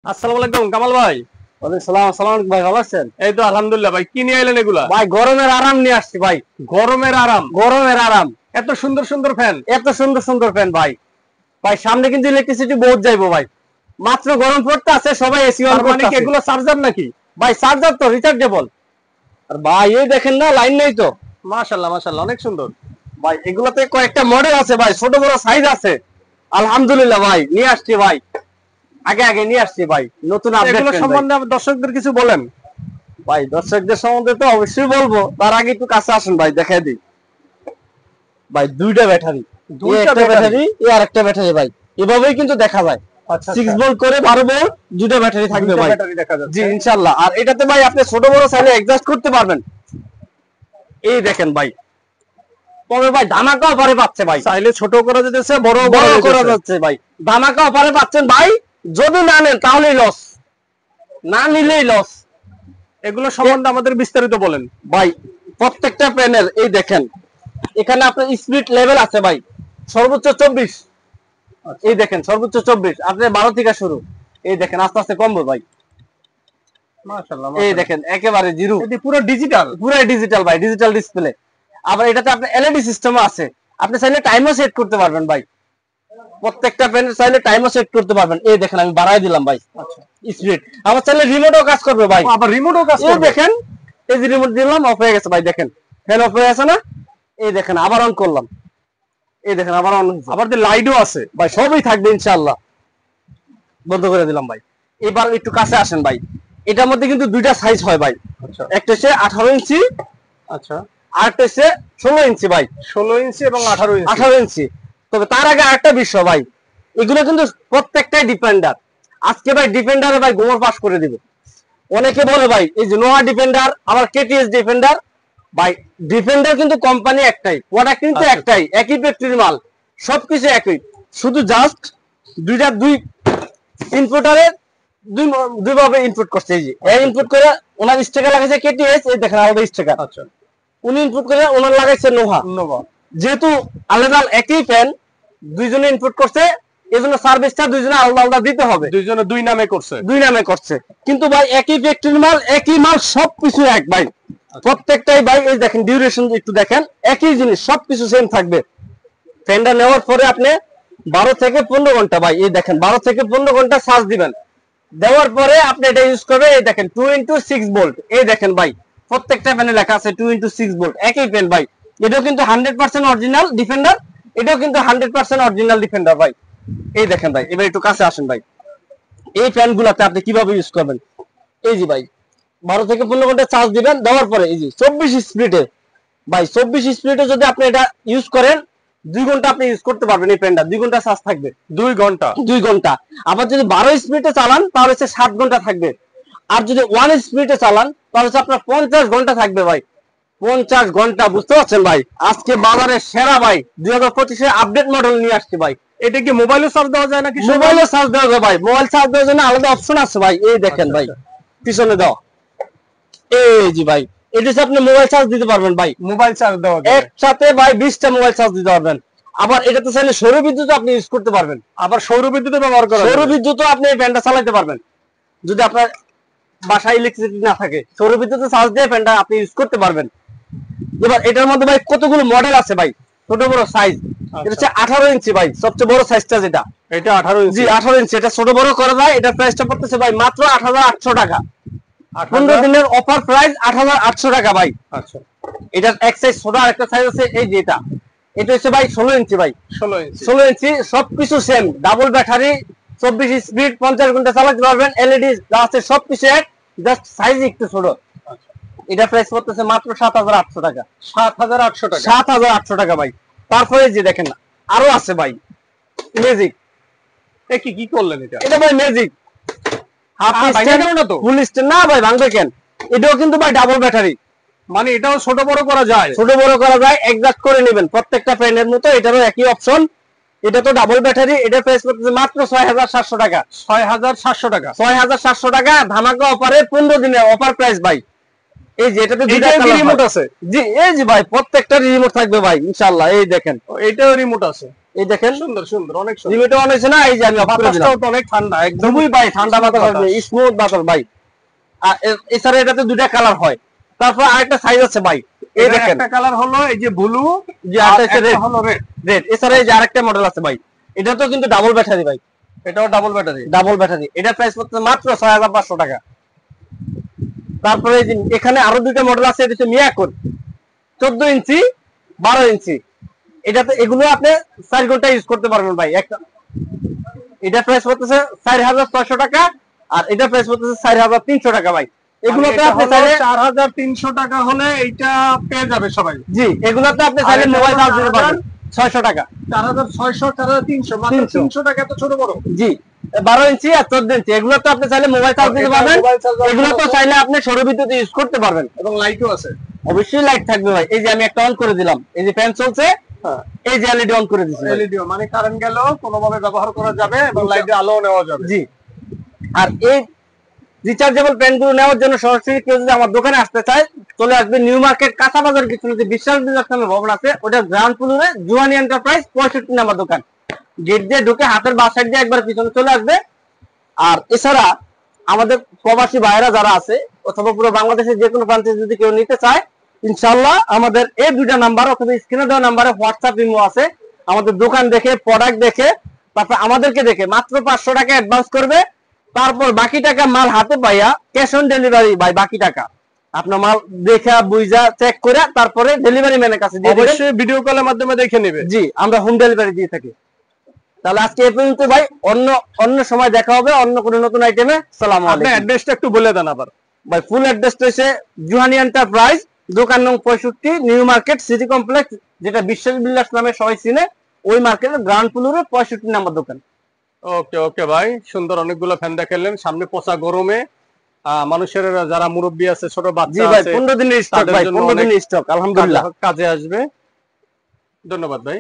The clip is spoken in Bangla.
আসসালামু আলাইকুম কামাল ভাই। ওয়ালাইকুম সালাম। আসসালামু আলাইকুম ভাই, ভালো আছেন? এই তো আলহামদুলিল্লাহ ভাই। কি নিয়ে এলেন এগুলা? ভাই গরমের আরাম নিয়ে আসছি ভাই। গরমের আরাম? গরমের আরাম। এত সুন্দর সুন্দর ফ্যান? এত সুন্দর সুন্দর ফ্যান ভাই। ভাই সামনে কিন্তু ইলেকট্রিসিটি বহুত যাইবো ভাই। মাত্র গরম পড়তে আছে, সবাই এসি অন মানে কি করতেছে। এগুলো চার্জার নাকি? ভাই চার্জার তো রিচার্জেবল। আর ভাই এই দেখেন না, লাইন নেই তো। মাশাআল্লাহ মাশাআল্লাহ, অনেক সুন্দর ভাই এগুলাতে কয়েকটা মডেল আছে ভাই, ছোট বড় সাইজ আছে। আলহামদুলিল্লাহ ভাই নিয়ে আসছি ভাই, আগে আগে নিয়ে আসছি ভাই, নতুন আপডেট। এগুলো সম্বন্ধে দর্শকদের কিছু বলেন ভাই। দর্শকদের সম্বন্ধে তো অবশ্যই বলবো, তার আগে একটু কাছে আসুন ভাই, দেখাই দিই। ভাই দুইটা ব্যাটারি, দুইটা ব্যাটারি আর একটা ব্যাটারি ভাই, এভাবেই কিন্তু দেখা যায়। 6 ভোল্ট করে 12 ভোল্ট দুইটা ব্যাটারি থাকবে ভাই। ব্যাটারি দেখা যাচ্ছে। জি ইনশাআল্লাহ। আর এটাতে ভাই আপনি ছোট বড় চাইলে অ্যাডজাস্ট করতে পারবেন। এই দেখেন ভাই, তবে ভাই ধামাকা অফারে পাচ্ছে ভাই। চাইলে ছোট করা যেতেছে, বড় বড় করা যাচ্ছে ভাই, ধামাকা অফারে পাচ্ছেন ভাই। যদি না নেন তাহলেই লস, না নিলেই লস। এগুলো সম্বন্ধে আমাদের বিস্তারিত বলেন ভাই। প্রত্যেকটা প্যানেল এই দেখেন, এখানে আপনার স্পিড লেভেল আছে ভাই, সর্বোচ্চ 24। এই দেখেন সর্বোচ্চ 24, আপনি 12 থেকে শুরু। এই দেখেন আস্তে আস্তে কমবে ভাই। মাশাআল্লাহ। এই দেখেন একেবারে জিরো, এটি পুরো ডিজিটাল? পুরো ডিজিটাল ভাই, ডিজিটাল ডিসপ্লে। আবার এটাতে আপনার এলইডি সিস্টেমও আছে, আপনি চাইলে টাইমও সেট করতে পারবেন ভাই। প্রত্যেকটা প্যানেল চাইলে টাইমও সেট করতে পারবেন। এই দেখেন আমি বাড়াই দিলাম ভাই স্পিড। আবার চাইলে রিমোটও কাজ করবে ভাই। আবার রিমোটও কাজ এই করবে? দেখেন, এই যে রিমোট দিলাম, অফ হয়ে গেছে ভাই। দেখেন ফ্যান অফ হয়ে আছে না? এই দেখেন আবার অন করলাম, এই দেখেন আবার অন হয়েছে। আবার লাইটও আছে ভাই, সবই থাকবে ইনশাআল্লাহ। বন্ধ করে দিলাম ভাই। এবার একটু কাছে আসেন ভাই। এটার মধ্যে কিন্তু দুইটা সাইজ হয় ভাই। আচ্ছা একটা হচ্ছে 18 ইঞ্চি, আচ্ছা। আর একটা হচ্ছে 16 ইঞ্চি ভাই। 16 ইঞ্চি এবং 18 ইঞ্চি। 18 ইঞ্চি। তবে তার আগে আরেকটা বিষয় ভাই, এগুলো কিন্তু প্রত্যেকটাই ডিফেন্ডার। আজকে ভাই ডিফেন্ডারে ভাই গোমর পাস করে দিব। অনেকে বলে ভাই এই যে নোয়া ডিফেন্ডার, আবার কেটিএস ডিফেন্ডার। ভাই ডিফেন্ডার কিন্তু কোম্পানি একটাই, প্রোডাক্ট কিন্তু একটাই, একই ফ্যাক্টরির মাল, সবকিছু একই। শুধু জাস্ট দুই ইনপুটারে দুই ভাবে ইনপুট করছে। এই যে ইনপুট করে ওনার স্টিকার লাগাইছে কেটিএস, এই দেখেন আলাদা স্টিকার। আচ্ছা। উনি ইনপুট করে ওনার লাগাইছে নোভা। যেহেতু আলাদা একই ফ্যান, দুইজনে ইনপুট করছে, এজন্য সার্ভিসটা দুইজনে আলাদা আলাদা দিতে হবে। দুইজনে দুই নামে করছে? দুই নামে করছে, কিন্তু ভাই একই ফ্যাক্টরির মাল, একই মাল, সবকিছু এক ভাই। প্রত্যেকটাই ভাই এই দেখেন ডিউরেশন একটু দেখেন, একই জিনিস, সবকিছু সেম থাকবে। ফ্যানটা নেওয়ার পরে আপনি 12 থেকে 15 ঘন্টা ভাই, এই দেখেন 12 থেকে 15 ঘন্টা চার্জ দিবেন। দেওয়ার পরে আপনি এটা ইউজ করবেন। এই দেখেন 2x6 ভোল্ট। এই দেখেন ভাই প্রত্যেকটা ফ্যানে লেখা আছে 2x6 ভোল্ট, একই ফ্যান ভাই। এটাও কিন্তু 100% অরিজিনাল ডিফেন্ডার, এটাও কিন্তু 100% অরিজিনাল ডিফেন্ডার ভাই। এই দেখেন ভাই, এবার একটু কাছে আসেন ভাই। এই ফ্যান গুলাতে আপনি কিভাবে ইউজ করবেন? এই যে ভাই 12 থেকে 15 ঘন্টা চার্জ দিবেন, দেওয়ার পরে এই যে 24 স্পিডে ভাই, 24 স্পিডে যদি আপনি এটা ইউজ করেন, 2 ঘন্টা আপনি ইউজ করতে পারবেন। এই ফ্যানটা 2 ঘন্টা চার্জ থাকবে। 2 ঘন্টা। আবার যদি 12 স্পিডে চালান তাহলে হচ্ছে 7 ঘন্টা থাকবে। আর যদি 1 স্পিডে চালান তাহলে হচ্ছে আপনার 50 ঘন্টা থাকবে ভাই। 50 ঘন্টা, বুঝতে পারছেন ভাই? আজকে বাজারে সেরা ভাই, 2025 এর আপডেট মডেল নিয়ে আসছে ভাই। এটা কি মোবাইলে চার্জ দেওয়া যায় নাকি? মোবাইলে চার্জ দেওয়া যায় ভাই, মোবাইল চার্জ দেওয়ার জন্য আলাদা অপশন আছে ভাই। এই দেখেন ভাই পিছনে দাও, এই জি ভাই, এটা হচ্ছে আপনি মোবাইল চার্জ দিতে পারবেন ভাই। মোবাইল চার্জ দেওয়া যায় একসাথে ভাই 20টা মোবাইল চার্জ দিতে পারবেন। আবার এটাতে চাইলে সৌর বিদ্যুৎ আপনি ইউজ করতে পারবেন। আবার সৌর বিদ্যুৎ ব্যবহার করা সৌর বিদ্যুৎও আপনি এই ফ্যানটা চালাতে পারবেন। যদি আপনার বাসায় ইলেকট্রিসিটি না থাকে, সৌর বিদ্যুৎ চার্জ দিয়ে ফ্যানটা আপনি ইউজ করতে পারবেন। এবার এটার মধ্যে ভাই কতগুলো মডেল আছে ভাই, ছোট বড় সাইজ। এটা হচ্ছে 18 ইঞ্চি ভাই, সবচেয়ে বড় সাইজটা যেটা, এটা 18 ইঞ্চি। জি 18 ইঞ্চি। এটা ছোট বড় করা যায়। এটা প্রাইসটা পড়তেছে ভাই মাত্র 8800 টাকা। 15 দিনের অফার প্রাইস 8800 টাকা ভাই। আচ্ছা। এটার এক সাইজ ছোট, আর একটা সাইজ আছে এই যে এটা। এটা হচ্ছে ভাই 16 ইঞ্চি ভাই। 16 ইঞ্চি, সবকিছু সেম, ডাবল ব্যাটারি, 24 স্পিড, 50 ঘন্টা চালাতে পারবেন। এলইডি যা আছে সবকিছু এক, জাস্ট সাইজ একটু ছোট। এটা প্রাইস করতেছে মাত্র 7800 টাকা। 7800 টাকা? 7800 টাকা ভাই। তারপরে যে দেখেন আরো আছে ভাই ম্যাজিক। এ কি কি করলেন এটা? এটা ভাই ম্যাজিক হাফ স্ট্যান্ড না তো? ফুল স্ট্যান্ড না ভাই, ভাঙবে কেন? এটাও কিন্তু ভাই ডাবল ব্যাটারি, মানে এটাও ছোট বড় করা যায়? ছোট বড় করা যায়, অ্যাডজাস্ট করে নেবেন প্রত্যেকটা ফ্যানের মতো। এটারও একই অপশন। এটা তো ডাবল ব্যাটারি। এটা প্রাইস করতেছে মাত্র 6700 টাকা। 6700 টাকা? 6700 টাকা ধামাকা অফারে 15 দিনের অফার প্রাইস ভাই। এই যে এটাতে দুইটা রিমোট আছে? জি এই যে ভাই প্রত্যেকটা রিমোট থাকবে ভাই ইনশাআল্লাহ। এই দেখেন এটাও রিমোট আছে? এই দেখেন সুন্দর সুন্দর, অনেক সুন্দর। লিমিট অন হয়েছে না, এই যে আমি অফ করে দিলাম। বাতাসটাও তো অনেক ঠান্ডা, একদম খুবই ভাই ঠান্ডা বাতাস আসবে, স্মুথ বাতাস ভাই। আর এছাড়া এটাতে দুইটা কালার হয়। তারপর আরেকটা সাইজ আছে ভাই, এই এটা দেখেন একটা কালার হলো এই যে ব্লু, যে আর আরেকটা একটা রেড, হলো রেড। রেড। এছাড়া এই যে আরেকটা মডেল আছে ভাই, এটা তো কিন্তু ডাবল ব্যাটারি ভাই, এটাও ডাবল ব্যাটারি। Double battery. এটা প্রাইস পড়ছে মাত্র 6500 টাকা। তারপরে এই যে এখানে আরো দুইটা মডেল আছে, এটা হচ্ছে মিয়াকোর 14 ইঞ্চি 12 ইঞ্চি। এটাতে এগুলো আপনি 4 ঘন্টা ইউজ করতে পারবেন ভাই। একটা এটা প্রাইস পড়তেছে 4600 টাকা, আর এটা প্রাইস পড়তেছে 4300 টাকা ভাই। এগুলোতে আপনি চাইলে 4300 টাকা হলে এইটা পেয়ে যাবে সবাই। জি, এগুলোতে আপনি চাইলে এটা মোবাইল হলো চার্জ দিতে পারবেন 600 টাকা। 4600, 4300, মাত্র 300 300 টাকা, এত ছোট বড়। জি, 12 ইঞ্চি আর 14 ইঞ্চি, এগুলো তো আপনি চাইলে মোবাইল চার্জ দিতে এটা পারবেন। মোবাইল চার্জ দেওয়ার এগুলো তো জন্য চাইলে আপনি সৌর বিদ্যুৎ ইউজ করতে পারবেন, এবং লাইটও আছে। অবশ্যই লাইট থাকবে ভাই। এই যে আমি একটা অন করে দিলাম, এই যে ফ্যান চলছে, হ্যাঁ, এই যে এলইডি অন করে দিচ্ছি ভাই। এলইডিও মানে কারেন্ট গেলেও কোনোভাবে ব্যবহার করা যাবে এবং লাইটের আলোও নেওয়া যাবে। জি, আর এই রিচার্জেবল প্যান গুলো নেওয়ার জন্য সরাসরি কেউ যদি আমার দোকানে আসতে চায়, চলে আসবে নিউ মার্কেট কাঁচা বাজার কিছু যে বিশ্বাস বিল্ডার্স নামে ভবন আছে, ওটা গ্রাউন্ড ফ্লোরে জুয়ানি এন্টারপ্রাইজ 65 নাম্বার দোকান। গেট দিয়ে ঢুকে হাতের বাঁ সাইড দিয়ে একবার পিছনে চলে আসবে। আর এছাড়া আমাদের প্রবাসী ভাইরা যারা আছে অথবা পুরো বাংলাদেশের যে কোনো প্রান্তে যদি কেউ নিতে চায়, ইনশাআল্লাহ আমাদের এই দুইটা নাম্বার অথবা স্ক্রিনে দেওয়া নাম্বারে হোয়াটসঅ্যাপ ইমো আছে। আমাদের দোকান দেখে, প্রোডাক্ট দেখে, তারপর আমাদেরকে দেখে মাত্র 500 টাকা অ্যাডভান্স করবে। তারপর বাকি টাকা মাল হাতে পাইয়া ক্যাশ অন ডেলিভারি ভাই। বাকি টাকা আপনার মাল দেখা বুঝা চেক করে তারপরে ডেলিভারি ম্যানের কাছে দিয়ে দিবেন। অবশ্যই ভিডিও কলের মাধ্যমে দেখে নেবে। জি, আমরা হোম ডেলিভারি দিয়ে থাকি। তাহলে আজকে এই পর্যন্ত ভাই, অন্য সময় দেখা হবে অন্য কোনো নতুন আইটেমে। সালাম আপনি আলাইকুম অ্যাড্রেসটা একটু বলে দেন আবার ভাই। ফুল অ্যাড্রেসটা হচ্ছে জুহানি এন্টারপ্রাইজ, দোকান নং 65, নিউ মার্কেট সিটি কমপ্লেক্স, যেটা বিশ্বাস বিল্ডার্স নামে সবাই চিনে, ওই মার্কেটের গ্রাউন্ড ফ্লোরে 65 নাম্বার দোকান। ওকে ওকে ভাই, সুন্দর অনেকগুলো ফ্যান দেখালেন। সামনে পচা গরমে মানুষের যারা মুরব্বী আছে, ছোট জি বাচ্চা ভাই, আছে, 15 দিনের স্টক তাদের ভাই, জন্য 15 অনেক দিনের স্টক আলহামদুলিল্লাহ। কাজে আসবে। ধন্যবাদ ভাই।